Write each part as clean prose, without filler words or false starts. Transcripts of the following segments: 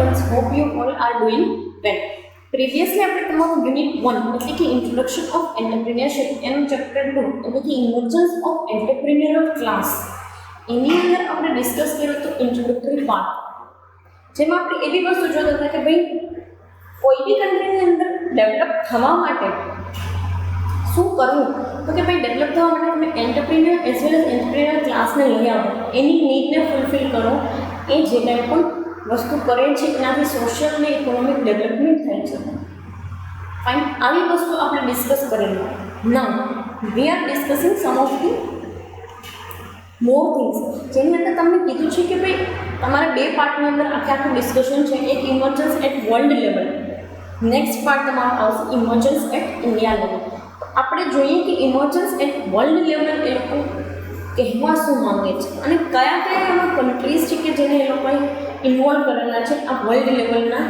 Students, hope you all are doing well. Previously આપણે તમારું unit 1 એટલે કે ઇન્ટ્રોડક્શન ઓફ એન્ટરપ્રિન્યોરશિપ એનું ચેપ્ટર 2 એટલે કે ઇમર્જન્સ ઓફ એન્ટરપ્રિન્યોરલ ક્લાસ એની અંદર આપણે ડિસ્કસ કર્યું હતું ઇન્ટ્રોડક્ટરી પાર્ટ, જેમાં આપણે એવી વસ્તુ જોતા હતા કે ભાઈ કોઈ બી કન્ટ્રીની અંદર ડેવલપ થવા માટે શું કરવું, તો કે ભાઈ ડેવલપ થવા માટે તમે entrepreneur as well as entrepreneur ક્લાસને લઈ આવો, એની નીડને ફૂલફિલ કરો. એ જે કંઈ પણ વસ્તુ કરે છે એનાથી સોશિયલ અને ઇકોનોમિક ડેવલપમેન્ટ થાય છે. ફાઇન, આવી વસ્તુ આપણે ડિસ્કસ કરેલી. Now we are discussing some of the more things, જેની અંદર તમને કીધું છે કે ભાઈ તમારે બે પાર્ટની અંદર આખું ડિસ્કશન છે. એક emergence at world level, next part તમારો આવશે ઇમર્જન્સ એટ ઇન્ડિયા લેવલ. આપણે જોઈએ કે ઇમર્જન્સ એટ વર્લ્ડ લેવલ એ લોકો કહેવા શું માંગે છે અને કયા કયા એવા કન્ટ્રીઝ છે કે જેને એ લોકોએ ઇન્વોલ્વ કરેલા છે આ વર્લ્ડ લેવલના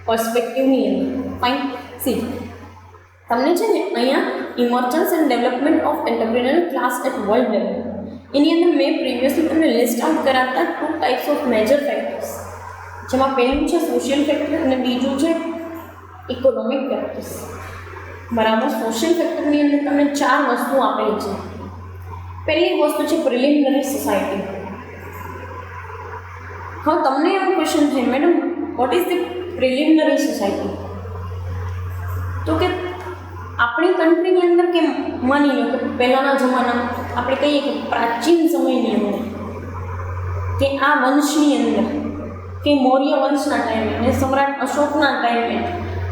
પર્સપેક્ટિવની અંદર. ફાઇન, સી તમને છે ને અહીંયા emergence and development of entrepreneurial class at world level એની અંદર મેં પ્રીવિયસલી તમને લિસ્ટ આઉટ કરાવતા 2 ટાઈપ્સ ઓફ મેજર ફેક્ટર્સ, જેમાં પહેલું છે સોશિયલ ફેક્ટર અને બીજું છે ઇકોનોમિક ફેક્ટર્સ. બરાબર, સોશિયલ ફેક્ટરની અંદર તમને 4 વસ્તુ આપેલી છે. પહેલી વસ્તુ છે પ્રિલિમિનરી સોસાયટી. હા, તમને એવો ક્વેશ્ચન થાય madam what is the preliminary society? તો કે આપણી કન્ટ્રીની અંદર કે માની લો કે પહેલાંના જમાનામાં આપણે કહીએ કે પ્રાચીન સમયની અંદર કે આ વંશની અંદર કે મૌર્ય વંશના ટાઈમે અને સમ્રાટ અશોકના ટાઈમે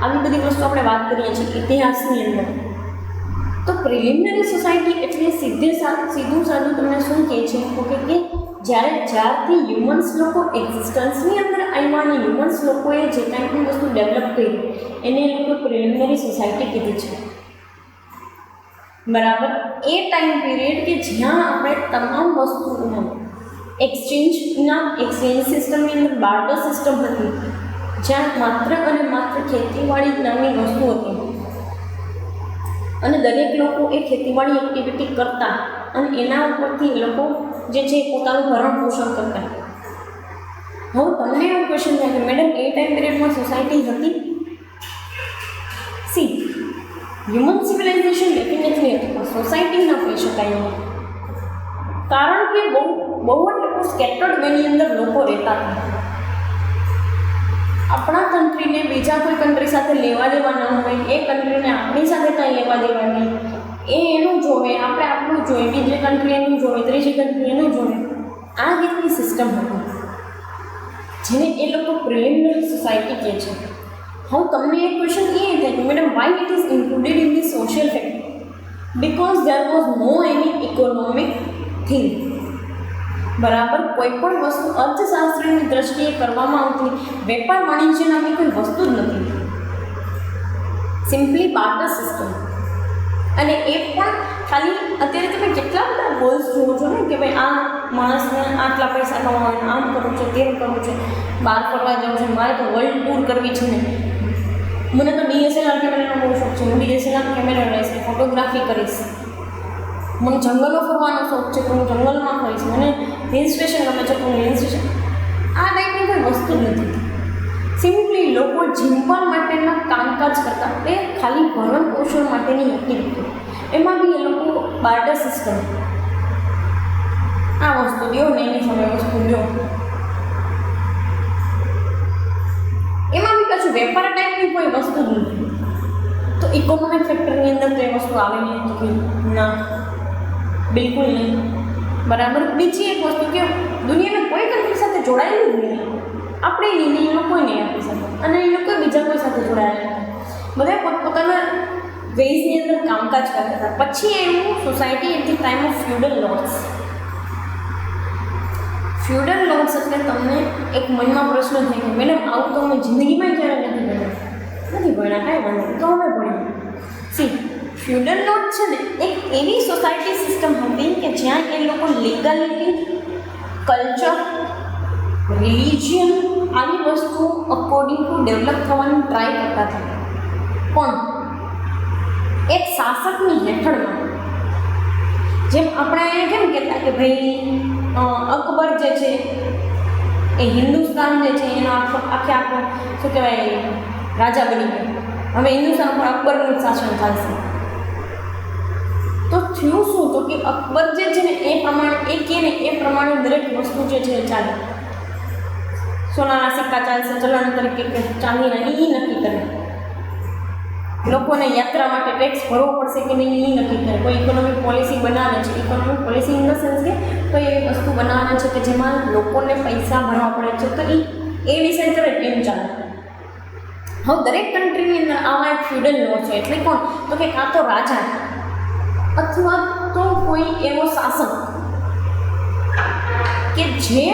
આવી બધી વસ્તુ આપણે વાત કરીએ છીએ ઇતિહાસની અંદર. તો પ્રિલિમિનરી સોસાયટી એટલે સીધું સાદું તમને શું કહે છે તો કે જ્યારથી હ્યુમન્સ લોકો એક્ઝિસ્ટન્સની અંદર આવ્યા અને હ્યુમન્સ લોકોએ જે કાંઈ પણ વસ્તુ ડેવલપ કરી એને એ લોકો પ્રિલિમિનરી સોસાયટી કીધી છે. બરાબર, એ ટાઈમ પીરિયડ કે જ્યાં આપણે તમામ વસ્તુઓનો એક્સચેન્જ સિસ્ટમની અંદર બાર્ટર સિસ્ટમ હતી, જ્યાં માત્ર અને માત્ર ખેતીવાડી નામની વસ્તુ હતી અને દરેક લોકો એ ખેતીવાડી એક્ટિવિટી કરતા અને એના ઉપરથી એ લોકો જે છે પોતાનું ભરણ પોષણ કરતા. હવે તમને એવો ક્વેશ્ચન થાય કે મેડમ એ ટાઈમ પીરિયડમાં સોસાયટી હતી? સી, હ્યુમન સિવિલાઇઝેશન ડેફિનેટલી હતું પણ સોસાયટી ન કહી શકાય એવું, કારણ કે બહુ જ લોકો સ્કેટર્ડ વેની અંદર લોકો રહેતા હતા. આપણા કન્ટ્રીને બીજા કોઈ કન્ટ્રી સાથે લેવા દેવા ન હોય, એ કન્ટ્રીને આપણી સાથે કાંઈ લેવા દેવા નહીં, એ એનું જોવે, આપણે આપણું જોઈએ, બીજી કન્ટ્રી એનું જોવે, ત્રીજી કન્ટ્રી એનું જોવે, આ રીતની સિસ્ટમ હતી જેને એ લોકો પ્રિલિમિનરી સોસાયટી કહે છે. હવે તમને એક ક્વેશ્ચન એ થાય કે madam why it is included in the social factor? Because there was no any economic thing. બરાબર, કોઈ પણ વસ્તુ અર્થશાસ્ત્રની દ્રષ્ટિએ કરવામાં આવતી વેપાર વાણિજ્ય નામની કોઈ વસ્તુ જ નથી, સિમ્પલી બાર્ટર સિસ્ટમ. અને એ પણ ખાલી અત્યારે તમે કેટલા બધા ગોલ્સ જોવો છો ને કે ભાઈ આ માણસને આટલા પૈસા કમાવાના, આમ કરવું છે, તેમ કરવું છે, બહાર ફરવા જવું છે, મારે તો વર્લ્ડ ટૂર કરવી છે ને, મને તો DSLR કેમેરાનો બહુ શોખ છે, હું DSLR કેમેરા લઈશ, ફોટોગ્રાફી કરીશ, મને જંગલો ફરવાનો શોખ છે તો હું જંગલમાં ફરીશ, મને હિલ સ્ટેશન ગમે છે તો હું હિલ સ્ટેશન. આ ટાઈપની કોઈ વસ્તુ જ નથી. સિમ્પલી લોકો જીવવા માટેના કામકાજ કરતા, એ ખાલી ભરણ પોષણ માટેની એક્ટિવિટી, એમાં બી એ લોકો બાર્ટર સિસ્ટમ, આ વસ્તુ દો ને એની સામે વસ્તુ દો, એમાં બી કશું વેપાર ટાઈપની કોઈ વસ્તુ જ નથી. તો ઇકોનોમિક ફેક્ટરની અંદર તો એ વસ્તુ આવે નહીં કે ના, બિલકુલ નહીં. બરાબર, બીજી એક વસ્તુ કે દુનિયાના કોઈ કન્ટ્રી સાથે જોડાયેલું જ નહીં, આપણે નહીં, એ લોકો નહીં આપણી સાથે, અને એ લોકો બીજા કોઈ સાથે જોડાયેલા હતા, બધા પોતપોતાના વેઝની અંદર કામકાજ કરતા હતા. પછી એવું society at the time of feudal laws. Feudal laws એટલે તમને એક મનમાં પ્રશ્ન થાય કે મેડમ આવું તો અમે જિંદગીમાં ક્યારે નથી ભણ્યા, કાંઈ વાંધો તો અમે ભણીએ. સી, ફ્યુડલ લોઝ છે ને એક એવી સોસાયટી સિસ્ટમ હતી કે જ્યાં એ લોકો લીગાલિટી, કલ્ચર, રિલિજિયન આવી વસ્તુ અકોર્ડિંગ ટુ ડેવલપ થવાની ટ્રાય કરતા હતા, પણ એક શાસકની હેઠળમાં. જેમ આપણે અહીંયા કેમ કહેતા કે ભાઈ અકબર જે છે એ હિન્દુસ્તાન જે છે એનો આખો શું કહેવાય રાજા બની ગયો. હવે હિન્દુસ્તાન પર અકબરનું શાસન ચાલશે. તો થયું શું તો કે અકબર જે છે ને એ પ્રમાણે એ કહે ને એ પ્રમાણે દરેક વસ્તુ જે છે એ ચાલે. સોનાના સિક્કા ચાલશે, ચલણ તરીકે કે ચાંદીના, એ નક્કી કરે. લોકોને યાત્રા માટે ટેક્સ ભરવો પડશે કે નહીં એ નક્કી કરે. કોઈ ઇકોનોમિક પોલિસી બનાવે છે, economic policy in the sense કે કોઈ એવી વસ્તુ બનાવે છે કે જેમાં લોકોને પૈસા ભરવા પડે છે, તો એ ડિસાઇડ કરે એમ ચાલે. હવે દરેક કન્ટ્રીની અંદર આવા એક ફ્યુડલ લો છે. એટલે કોણ તો કે કાં તો રાજા અથવા તો કોઈ એવો શાસક કે જે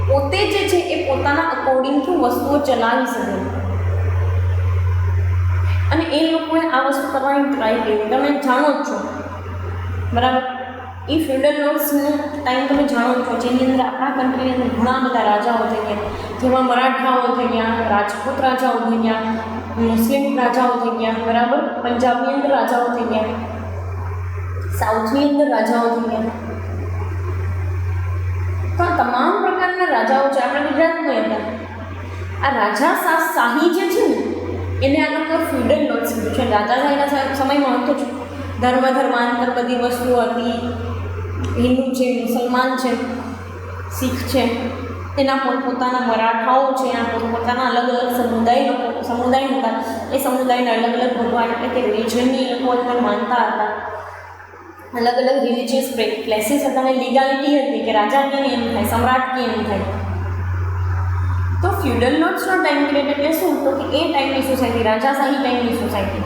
પોતે જે છે એ પોતાના અકોર્ડિંગ ટુ વસ્તુઓ ચલાવી શકે. અને એ લોકોએ આ વસ્તુ કરવાની ટ્રાય કરી. તમે જાણો જ છો બરાબર, એ ફ્યુડલ લોર્ડ્સનો ટાઈમ તમે જાણો છો, જેની અંદર આપણા કન્ટ્રીની અંદર ઘણા બધા રાજાઓ થઈ ગયા, જેમાં મરાઠાઓ થઈ ગયા, રાજપૂત રાજાઓ થઈ ગયા, મુસ્લિમ રાજાઓ થઈ ગયા, બરાબર, પંજાબની અંદર રાજાઓ થઈ ગયા, સાઉથની અંદર રાજાઓ થઈ ગયા. તો આ તમામ પ્રકારના રાજાઓ છે. આપણે ગુજરાતમાં હતા આ રાજા શાહી જે છે ને એને આ લોકો ફ્યુડલ લોર્ડ્સ કીધું છે. રાજાશાહીના સમયમાં હતું જ ધર્માંતર બધી વસ્તુઓ હતી. હિન્દુ છે, મુસલમાન છે, શીખ છે, એના પોતપોતાના મરાઠાઓ છે, એના પોતપોતાના અલગ અલગ સમુદાય હતા. એ સમુદાયના અલગ અલગ ભગવાન એટલે કે રિલિજનની લોકો અંદર માનતા હતા. અલગ અલગ રિલિજિયસ પ્લેસીસ હતા અને લીગાલિટી હતી કે રાજા કે એમ થાય, સમ્રાટ કે એમ થાય. તો ફ્યુડલ લોર્ડ્સનો ટાઈમ પીરિયડ એટલે શું તો કે એ ટાઈમની સોસાયટી, રાજાશાહી ટાઈમની સોસાયટી,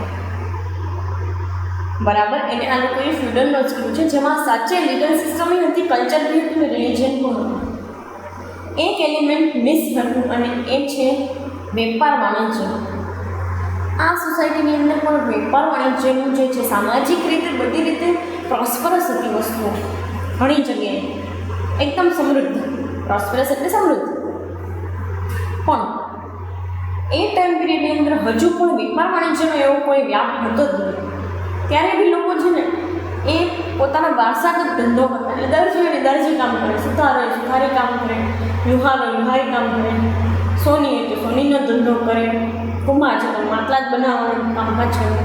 બરાબર, એને આ લોકોએ ફ્યુડલ લોર્ડ્સ કીધું છે. જેમાં સાચે લીગલ સિસ્ટમ હતી, કલ્ચર બી હતું, રિલિજન પણ હતું. એક એલિમેન્ટ મિસ હતું અને એ છે વેપાર વાણિજ્ય. આ સોસાયટીની અંદર પણ વેપાર વાણિજ્યનું જે છે સામાજિક રીતે બધી રીતે પ્રોસ્પરસ હતી વસ્તુઓ. ઘણી જગ્યાએ એકદમ સમૃદ્ધ, પ્રોસ્પરસ એટલે સમૃદ્ધ. પણ એ ટાઈમ પીરિયડની અંદર હજુ પણ વેપાર વાણિજ્યનો એવો કોઈ વ્યાપ હતો જ નહીં. ત્યારે બી લોકો છે ને એ પોતાના વારસાગત ધંધો કરતા, એટલે દરજી કામ કરે, સુથારી કામ કરે, લુહારી કામ કરે, સોની એટલે સોનીનો ધંધો કરે, કુંભાર છે તો માટલા જ બનાવવાનું કામકાજ કરે.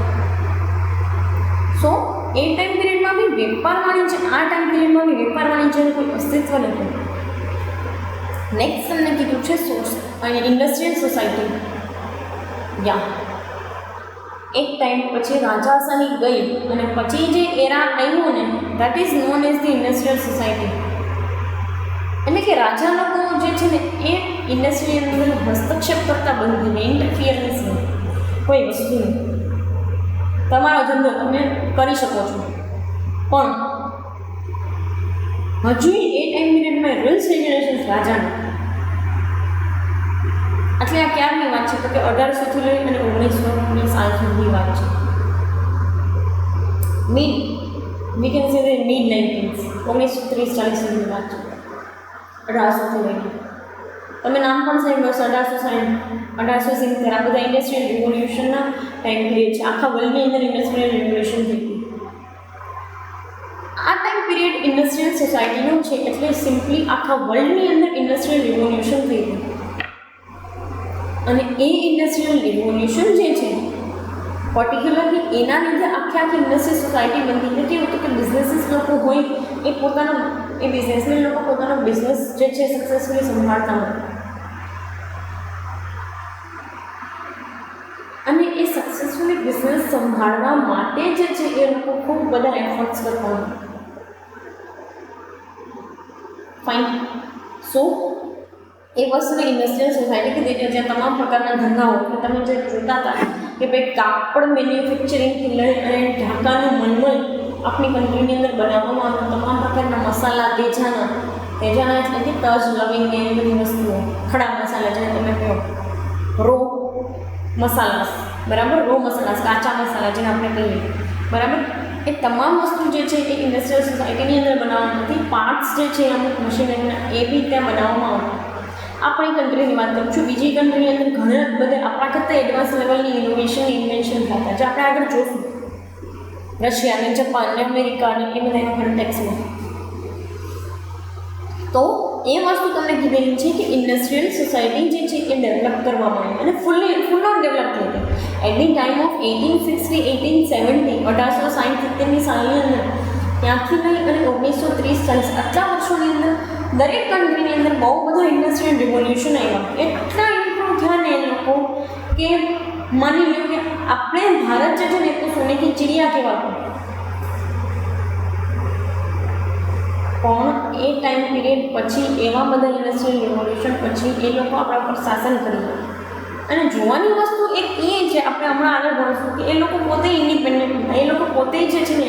સો એ ટાઈમ પીરિયડમાં બી વેપાર વાણિજ્ય, આ ટાઈમ પીરિયડમાં બી વેપાર વાણિજ્યનું કોઈ અસ્તિત્વ નથી. નેક્સ્ટ તમને કીધું છે અને ઇન્ડસ્ટ્રીયલ સોસાયટી. એક ટાઈમ પછી રાજાશાહી ગઈ અને પછી જે એરા આવ્યો ને that is known as the industrial society. એટલે કે રાજા લોકો જે છે ને એ ઇન્ડસ્ટ્રીની અંદર હસ્તક્ષેપ કરતા બંધ થઈને, ઇન્ટરફિયરન્સ નહીં કોઈ વસ્તુની. તમારો ધંધો તમે કરી શકો છો, પણ હજુ એ ટાઈમ પીરિયડમાં રૂલ્સ રેગ્યુલેશન્સ રાજાના. એટલે આ ક્યારની વાત છે તો કે 1800થી લઈ અને 1920 સાલ સુધીની વાત છે. We can say mid 1930s, 1930-40 સુધીની વાત છે. 1800થી લઈને તમે નામ પણ સાંભળ્યું હશે, 1860 આ બધા ઇન્ડસ્ટ્રીયલ રિવોલ્યુશનના ટાઈમ પીરિયડ છે. આખા વર્લ્ડની અંદર ઇન્ડસ્ટ્રીયલ રિવોલ્યુશન થઈ ગયું. આ ટાઈમ પીરિયડ ઇન્ડસ્ટ્રીયલ સોસાયટીનું છે. એટલે સિમ્પલી આખા વર્લ્ડની અંદર ઇન્ડસ્ટ્રીયલ રિવોલ્યુશન થઈ ગયું. અને એ ઇન્ડસ્ટ્રીયલ રિવોલ્યુશન જે છે પર્ટિક્યુલરલી એના લીધે આખી ઇન્ડસ્ટ્રીયલ સોસાયટી બનતી. એટલે કેવું હતું કે બિઝનેસીસ લોકો હોય એ બિઝનેસમેન લોકો પોતાનો બિઝનેસ જે છે સક્સેસફુલી સંભાળતા હોય. અને એ સક્સેસફુલી બિઝનેસ સંભાળવા માટે જે છે એ લોકો ખૂબ બધા એફર્ટ્સ કરતા હોય. ફાઇન. સો એ વસ્તુને ઇન્ડસ્ટ્રીયલ સોસાયટી કે જ્યાં તમામ પ્રકારના ધંધાઓ તમે જે જોતા હતા કે ભાઈ કાપડ મેન્યુફેક્ચરિંગથી લઈ અને ઢાકાનું મલમલ આપણી કન્ટ્રીની અંદર બનાવવામાં આવતા તમામ પ્રકારના મસાલા, તેજાના એટલે કે તજ, લવિંગ એ બધી વસ્તુઓ, ખડા મસાલા જેને તમે કહો, રો મસાલા, બરાબર, રો મસાલા, કાચા મસાલા જેને આપણે કહીએ, બરાબર, એ તમામ વસ્તુ જે છે એ ઇન્ડસ્ટ્રીયલ સોસાયટીની અંદર બનાવવામાં આવતી. પાર્ટ્સ જે છે અમુક મશીનરીના એ બી ત્યાં બનાવવામાં આવતા. આપણી કન્ટ્રીની વાત કરું છું. બીજી કન્ટ્રીની અંદર ઘણા બધા આપણા કરતાં એડવાન્સ લેવલની ઇન્વેન્શન થતા, જે આપણે આગળ જોશું. રશિયા અને જાપાન અને અમેરિકા અને એ બધા કોન્ટેક્સમાં. તો એ વસ્તુ તમને કીધેલી છે કે ઇન્ડસ્ટ્રીયલ સોસાયટી જે છે એ ડેવલપ કરવામાં આવી અને ફૂલ ઓન ડેવલપ થઈ હતી. એટ ધી ટાઈમ ઓફ 1860 1870 સાલની અંદર ત્યાંથી લઈ અને 1930 આટલા વર્ષોની અંદર દરેક કન્ટ્રીની અંદર બહુ બધા ઇન્ડસ્ટ્રીયલ રિવોલ્યુશન આવ્યા. એટલા ઇમ્પ્રૂવ થયા ને એ લોકો કે માની લો કે આપણે ભારત જે છે ને તો સોને કી ચિડિયા કહેવાતું, પણ એ ટાઈમ પીરિયડ પછી એવા બધા ઇન્ડસ્ટ્રીયલ રિવોલ્યુશન પછી એ લોકો આપણા પર શાસન કરી. અને જોવાની વસ્તુ એક એ છે, આપણે હમણાં આગળ ભણશું કે એ લોકો પોતે ઇન્ડિપેન્ડન્ટ હતા, એ લોકો પોતે જે છે ને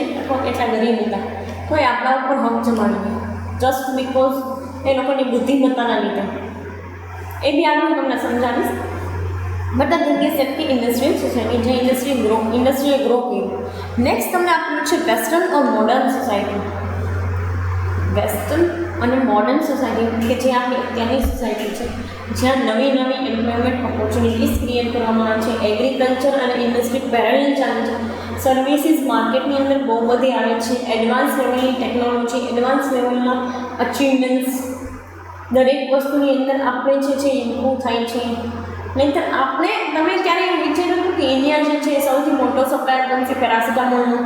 એટલા ગરીબ હતા તો એ આપણા ઉપર હક જમાડી ગયા જસ્ટ બિકોઝ એ લોકોની બુદ્ધિમત્તાના લીધે. એ બી આગળ હું તમને સમજાવીશ. બટ ધ થિંગ ઇઝ કે ઇન્ડસ્ટ્રીયલ સોસાયટી જે ઇન્ડસ્ટ્રીયલ ગ્રો કર્યું. નેક્સ્ટ તમને આપેલું છે વેસ્ટર્ન ઓર મોડર્ન સોસાયટી. વેસ્ટર્ન અને મોડર્ન સોસાયટી કે જે આપણી અત્યારની સોસાયટી છે જ્યાં નવી એમ્પ્લોયમેન્ટ ઓપોર્ચ્યુનિટીઝ ક્રિએટ કરવામાં આવે છે. એગ્રીકલ્ચર અને ઇન્ડસ્ટ્રી પેરેલલ ચાલે છે. સર્વિસીસ માર્કેટની અંદર બહુ બધી આવે છે. એડવાન્સ લેવલની ટેકનોલોજી, એડવાન્સ લેવલના અચીવમેન્ટ્સ દરેક વસ્તુની અંદર આપણે જે છે ઇમ્પ્રૂવ થાય છે. નહીંતર આપણે તમે ક્યારેય વિચાર્યું હતું કે ઇન્ડિયા જે છે સૌથી મોટો સપ્લાયર બનશે પેરાસિટામોલનો.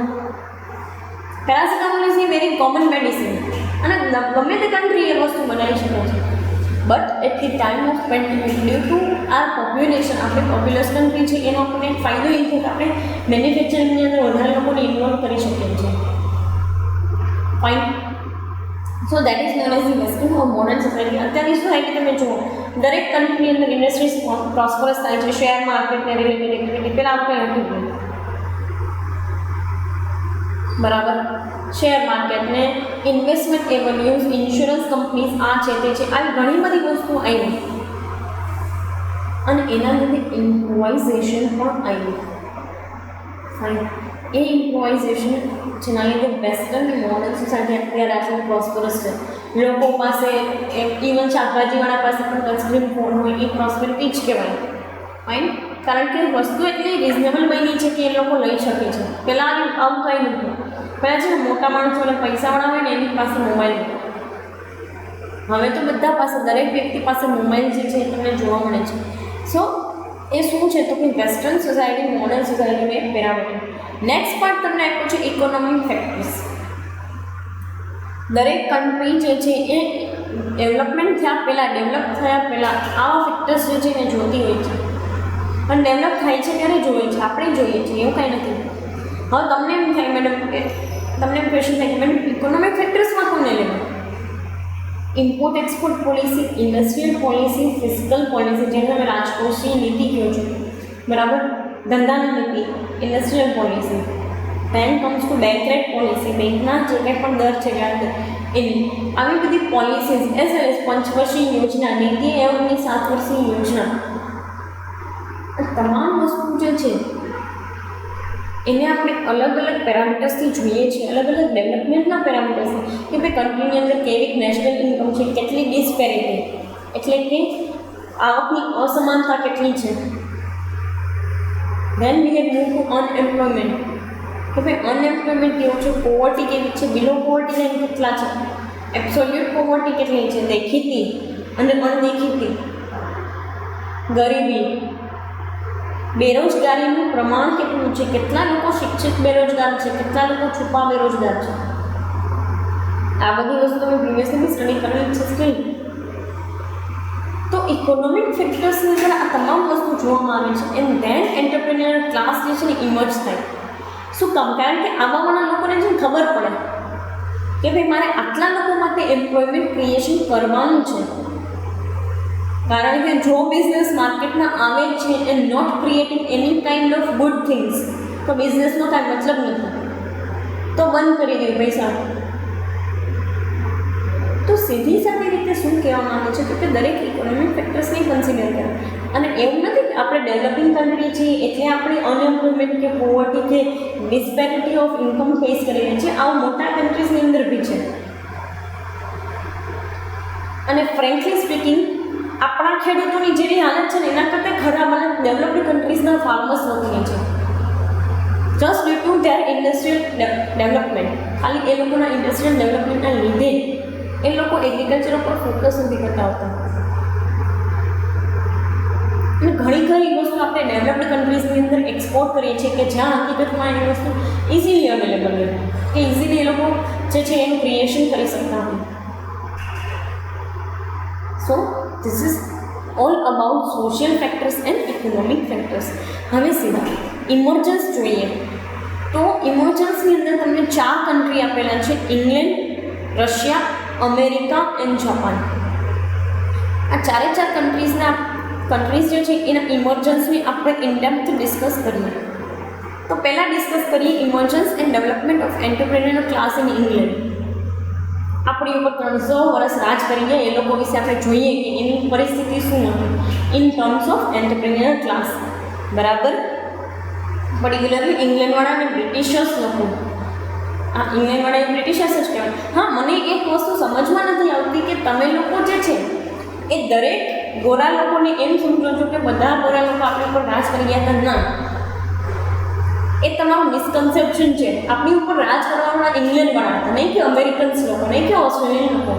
Paracetamol is a very common medicine અને ગમે તે કન્ટ્રી એ વસ્તુ બનાવી શકે છે. But at the time of pandemic due to our population, આપણે પોપ્યુલસ કન્ટ્રી છે એનો આપણને એક ફાયદો એ છે કે આપણે મેન્યુફેક્ચરિંગની અંદર વધારે લોકોને ઇન્વોલ્વ કરી શકીએ છીએ. Fine. So that is known as the western or modern society. અત્યારની સોસાયટી તમે જુઓ દરેક કન્ટ્રીની અંદર ઇન્ડસ્ટ્રીઝ પ્રોસ્પરસ થાય છે. શેર માર્કેટને રિલેટેડ એક્ટિવિટી પહેલાં આપણે એવું કીધું બરાબર. શેર માર્કેટને ઇન્વેસ્ટમેન્ટ એવન્યુઝ, ઇન્સ્યોરન્સ કંપનીઝ આ છે તે છે, આવી ઘણી બધી વસ્તુઓ આવી અને એના લીધે ઇમ્પ્રોવાઇઝેશન પણ આવ્યું. ફાઇન. એ ઇમ્પ્રોવાઇઝેશન જેના લીધે વેસ્ટર્ન મોડર્ન સોસાયટી અત્યારે આટલું પ્રોસ્પરસ છે. લોકો પાસે ઇવન શાકભાજીવાળા પાસે પણ ટચસ્ક્રીન ફોન હોય, એ પ્રોસ્પેરિટી જ કહેવાય. ફાઇન. કારણ કે વસ્તુ એટલી રિઝનેબલ બની છે કે એ લોકો લઈ શકે છે. પહેલાં આવું કંઈ નથી. પહેલાં છે ને મોટા માણસો અને પૈસાવાળા હોય ને એની પાસે મોબાઈલ હતો. હવે તો બધા પાસે, દરેક વ્યક્તિ પાસે મોબાઈલ જે છે એ તમને જોવા મળે છે. સો એ શું છે તો કે વેસ્ટર્ન સોસાયટી મોડર્ન સોસાયટીનું એક પેરામીટર. નેક્સ્ટ પાર્ટ તમને આપ્યું છે ઇકોનોમિક ફેક્ટર્સ. દરેક કન્ટ્રી જે છે એ ડેવલપ થયા પહેલાં આવા ફેક્ટર્સ જે છે એને જોતી હોય છે અને ડેવલપ થાય છે ત્યારે જોઈએ છે, આપણે જોઈએ છીએ, એવું કાંઈ નથી. હવે તમને એમ થાય મેડમ કે તમને એમ ક્વેશ્ચન થાય કે મેડમ ઇકોનોમિક ફેક્ટર્સમાં કોને લેવું? Import export policy, industrial policy, fiscal policy, જેને તમે રાજકોષીય નીતિ કહો છો બરાબર, ધંધાની નીતિ, industrial policy. Then comes to bank rate policy, બેંકના જે કંઈ પણ દર છે વ્યાજ એની આવી બધી પોલિસીઝ એઝ વેલ એઝ પંચવર્ષીય યોજના, નીતિ આયોગની 7 વર્ષીય યોજના, તમામ વસ્તુ જે છે એને આપણે અલગ પેરામીટર્સથી જોઈએ છીએ, અલગ ડેવલપમેન્ટના પેરામીટર્સથી કે ભાઈ કન્ટ્રીની અંદર કેવી નેશનલ ઇન્કમ છે, કેટલી ડિસ્પેરિટી એટલે કે આવકની અસમાનતા કેટલી છે. Then we have move to unemployment કે ભાઈ અનએમ્પ્લોયમેન્ટ કેવું છે, પોવર્ટી કેવી છે, બિલો પોવર્ટી લાઈન કેટલા છે, એબ્સોલ્યુટ પોવર્ટી કેટલી છે, દેખીતી અને અનદેખીતી, ગરીબી, બેરોજગારીનું પ્રમાણ કેટલું છે, કેટલા લોકો શિક્ષિત બેરોજગાર છે, કેટલા લોકો છુપા બેરોજગાર છે. આ બધી વસ્તુ તમે પ્રીવિયસલી સ્ટડી કરેલી છે સ્ટીલ. તો ઇકોનોમિક ફેક્ટર્સની અંદર આ તમામ વસ્તુ જોવામાં આવે છે એન્ડ ધેન એન્ટરપ્રેન્યોર ક્લાસ જે છે ને ઇમર્જ થાય. શું કામ? કારણ કે આવાવાળા લોકોને જે ખબર પડે કે ભાઈ મારે આટલા લોકો માટે એમ્પ્લોયમેન્ટ ક્રિએશન કરવાનું છે. કારણ કે જો બિઝનેસ માર્કેટમાં આવે છે and not creating any kind of good things તો બિઝનેસનો કાંઈ મતલબ નથી, તો બંધ કરી દે પૈસા. તો સીધી સાદી રીતે શું કહેવામાં આવે છે કે દરેક ઇકોનોમિક ફેક્ટર્સને કન્સિડર કરે. અને એવું નથી કે આપણે ડેવલપિંગ કન્ટ્રી છીએ એટલે આપણે અનએમ્પ્લોયમેન્ટ કે પોવર્ટી કે ડિસ્પેરિટી ઓફ ઇન્કમ ફેસ કરી રહી છીએ. આવું મોટા કન્ટ્રીઝની અંદર બી છે. અને ફ્રેન્કલી સ્પીકિંગ આપણા ખેડૂતોની જેવી હાલત છે ને એના કરતાં ખરાબ હાલત ડેવલપ્ડ કન્ટ્રીઝના ફાર્મર્સ લોકોની છે. Just due to their industrial development. ખાલી એ લોકોના ઇન્ડસ્ટ્રીયલ ડેવલપમેન્ટના લીધે એ લોકો એગ્રીકલ્ચર ઉપર ફોકસ નથી કરતા હોતા. અને ઘણી વસ્તુ આપણે ડેવલપ્ડ કન્ટ્રીઝની અંદર એક્સપોર્ટ કરીએ છીએ કે જ્યાં હકીકતમાં એની વસ્તુ ઇઝીલી અવેલેબલ હોય કે ઇઝીલી એ લોકો જે છે એનું ક્રિએશન કરી શકતા હોય. સો this is all about social factors and economic factors. હવે સીધા ઇમર્જન્સ જોઈએ તો ઇમર્જન્સની અંદર તમને 4 કન્ટ્રી આપેલા છે: England, Russia, America and Japan. આ 4 કન્ટ્રીઝ જે છે એના ઇમર્જન્સની આપણે ઇનડેપ્થ ડિસ્કસ કરીએ. તો પહેલાં ડિસ્કસ કરીએ emergence and development of entrepreneur class in England. આપણી ઉપર 300 વર્ષ રાજ કરી ગયા એ લોકો વિશે આપણે જોઈએ કે એની પરિસ્થિતિ શું હતી in terms of entrepreneur class. બરાબર. પર્ટિક્યુલરલી ઇંગ્લેન્ડવાળા અને બ્રિટિશર્સ લોકો. આ ઇંગ્લેન્ડવાળા એ બ્રિટિશર્સ જ કહેવાય. હા, મને એક વસ્તુ સમજમાં નથી આવતી કે તમે લોકો જે છે એ દરેક ગોરા લોકોને એમ સમજો છો કે બધા ગોરા લોકો આપણી ઉપર રાજ કરી ગયા હતા. ના, એ તમારું મિસકન્સેપ્શન છે. આપણી ઉપર રાજ કરવાવાળા ઇંગ્લેન્ડવાળા હતા, નહીં કે અમેરિકન્સ લોકો, નહીં કે ઓસ્ટ્રેલિયન લોકો,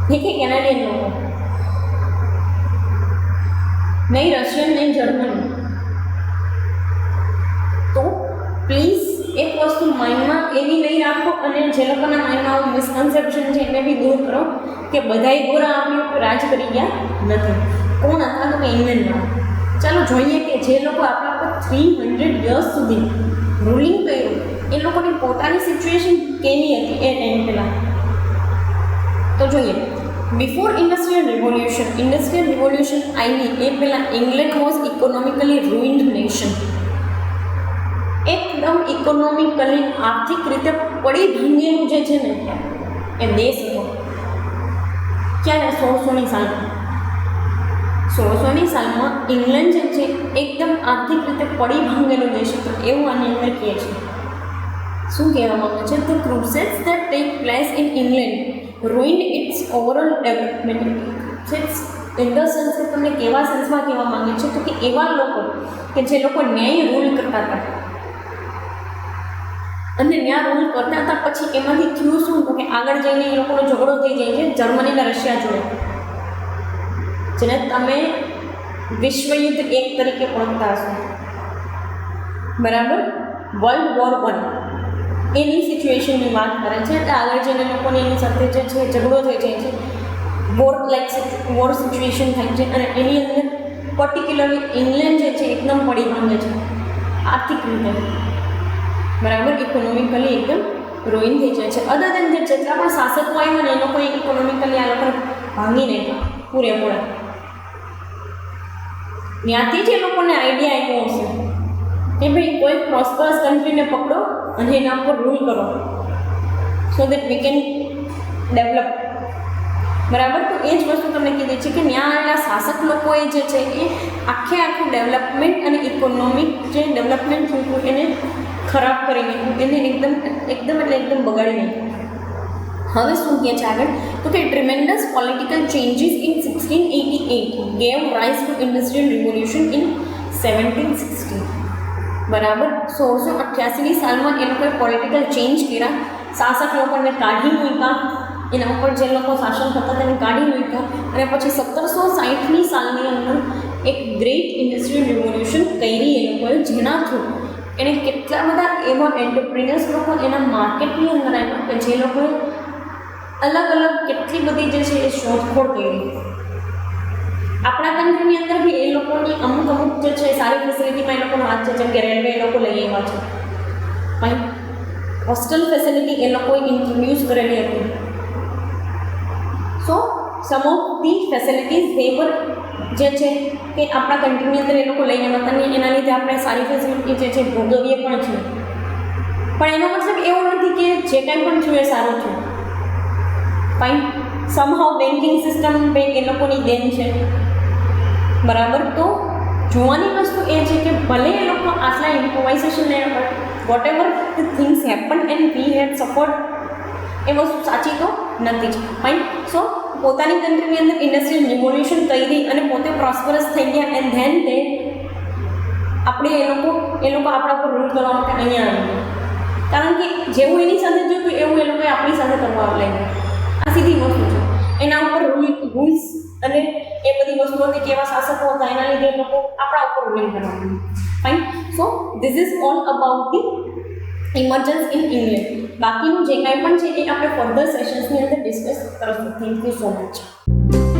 નહીં કે કેનેડિયન લોકો, નહીં રશિયન, નહીં જર્મન. તો પ્લીઝ એક વસ્તુ માઇન્ડમાં એવી નહીં રાખો અને જે લોકોના માઇન્ડમાં આવું મિસકન્સેપ્શન છે એને બી દૂર કરો કે બધાય ગોરા આપણી ઉપર રાજ કરી ગયા નથી. કોણ હતા? તો કે ઇંગ્લેન્ડમાં. ચાલો જોઈએ કે જે લોકો આપણા પર 300 યર્સ સુધી રૂલિંગ કર્યું એ લોકોની પોતાની સિચ્યુએશન કેવી હતી એ ટાઈમ પહેલાં. તો જોઈએ, બિફોર ઇન્ડસ્ટ્રીયલ રિવોલ્યુશન આવી એ પહેલાં ઇંગ્લેન્ડ વોઝ ઇકોનોમિકલી રૂઇન્ડ નેશન. એકદમ ઇકોનોમિકલી આર્થિક રીતે પડી ભાંગેલું જે છે ને એ દેશ હતો. ક્યારે? 1600ની સાલમાં. 1600ની સાલમાં ઇંગ્લેન્ડ જે છે એકદમ આર્થિક રીતે પડી ભાંગેલો દેશ હતો એવું આની અંદર કહે છે. શું કહેવા માંગે છે? The crusades that take place in England ruined its overall development. In the sense કે તમને કેવા સેન્સમાં કહેવા માંગે છે તો કે એવા લોકો કે જે લોકો ન્યાય રૂલ કરતા હતા અને ત્યાં રૂલ કરતા હતા પછી એમાંથી થયું શું તો કે આગળ જઈને એ લોકોનો ઝઘડો થઈ જાય છે જર્મની અને રશિયા જોડે, જેને તમે વિશ્વયુદ્ધ 1 તરીકે ઓળખતા હશો. બરાબર. વર્લ્ડ વોર 1 એની સિચ્યુએશનની વાત કરે છે. એટલે આગળ જઈને લોકોને એની સાથે જે છે ઝઘડો થઈ જાય છે, વોર સિચ્યુએશન થાય છે અને એની અંદર પર્ટિક્યુલરલી ઇંગ્લેન્ડ જે છે એકદમ પડી ભાંગે છે આર્થિક રીતે. બરાબર. ઇકોનોમિકલી એકદમ રોઈન થઈ જાય છે. અધર દેન જે જેટલા પણ શાસકો આવ્યા ને એ લોકોએ ઇકોનોમિકલી આ લોકોને ભાંગી નાખ્યા પૂરેપૂરા. ત્યાંથી જ એ લોકોને આઈડિયા આવ્યો હશે કે ભાઈ કોઈ પ્રોસ્પરસ કન્ટ્રીને પકડો અને એના ઉપર રૂલ કરો so that we can develop. બરાબર. તો એ જ વસ્તુ તમને કીધી છે કે ત્યાં આવેલા શાસક લોકોએ જે છે એ આખું ડેવલપમેન્ટ અને ઇકોનોમિક જે ડેવલપમેન્ટ થયું હતું એને ખરાબ કરી નાખ્યું, એને એકદમ બગાડી નાખ્યું. હવે શું કહે છે આગળ તો કે tremendous political changes in 1688 gave rise to industrial revolution in 1760. બરાબર. 1688ની સાલમાં એ લોકોએ પોલિટિકલ ચેન્જ કર્યા, શાસક લોકોને કાઢી મૂક્યા, એના ઉપર જે લોકો શાસન કરતા તેને કાઢી મૂક્યા અને પછી 1760ની સાલની અંદર એક ગ્રેટ ઇન્ડસ્ટ્રીયલ રિવોલ્યુશન કરી એ લોકોએ, જેના થ્રુ એને કેટલા બધા એવા એન્ટરપ્રિનર્સ લોકો એના માર્કેટની અંદર આવ્યા કે જે લોકોએ અલગ કેટલી બધી જે છે એ શોધખોળ કરી. આપણા કન્ટ્રીની અંદર બી એ લોકોની અમુક જે છે સારી ફેસિલિટીમાં એ લોકોનો હાથ છે, જેમ કે રેલવે એ લોકો લઈ આવ્યા છે. ફાઇન. હોસ્ટેલ ફેસિલિટી એ લોકોએ ઇન્ટ્રોડ્યુસ કરેલી હતી. સો સમ ઓફ ધી ફેસિલિટીઝ ધેવર જે છે કે આપણા કન્ટ્રીની અંદર એ લોકો લઈને આવ્યા હતા અને એના લીધે આપણે સારી ફેસિલિટી જે છે ભોગવીએ પણ છે. પણ એનો મતલબ એવો નથી કે જે કાંઈ પણ થયું એ સારું થયું. ફાઇન. સમહાઉ બેન્કિંગ સિસ્ટમ એ લોકોની દેન છે. બરાબર. તો જોવાની વસ્તુ એ છે કે ભલે એ લોકો આટલા ઇમ્પ્રોવાઇઝેશન લે whatever the things happen and we had support, એ વસ્તુ સાચી તો નથી જ. ફાઇન. સો પોતાની કન્ટ્રીની અંદર ઇન્ડસ્ટ્રીયલ રિવોલ્યુશન કરી અને પોતે પ્રોસ્પરસ થઈ ગયા એન્ડ ધેન તે આપણે એ લોકો આપણા પર રૂલ કરવા માટે અહીંયા આવી ગયા. કારણ કે જેવું એની સાથે જોયું એવું એ લોકોએ આપણી સાથે કરવા લાગ્યા. આ સીધી વસ્તુ લીધે એ લોકો આપણા ઉપર બ્લેમ કરવાનું. Fine. So this is all about the emergence in England. બાકીનું જે કાંઈ પણ છે એ આપણે ફર્ધર સેશન્સની અંદર ડિસ્કસ કરીશું. Thank you so much.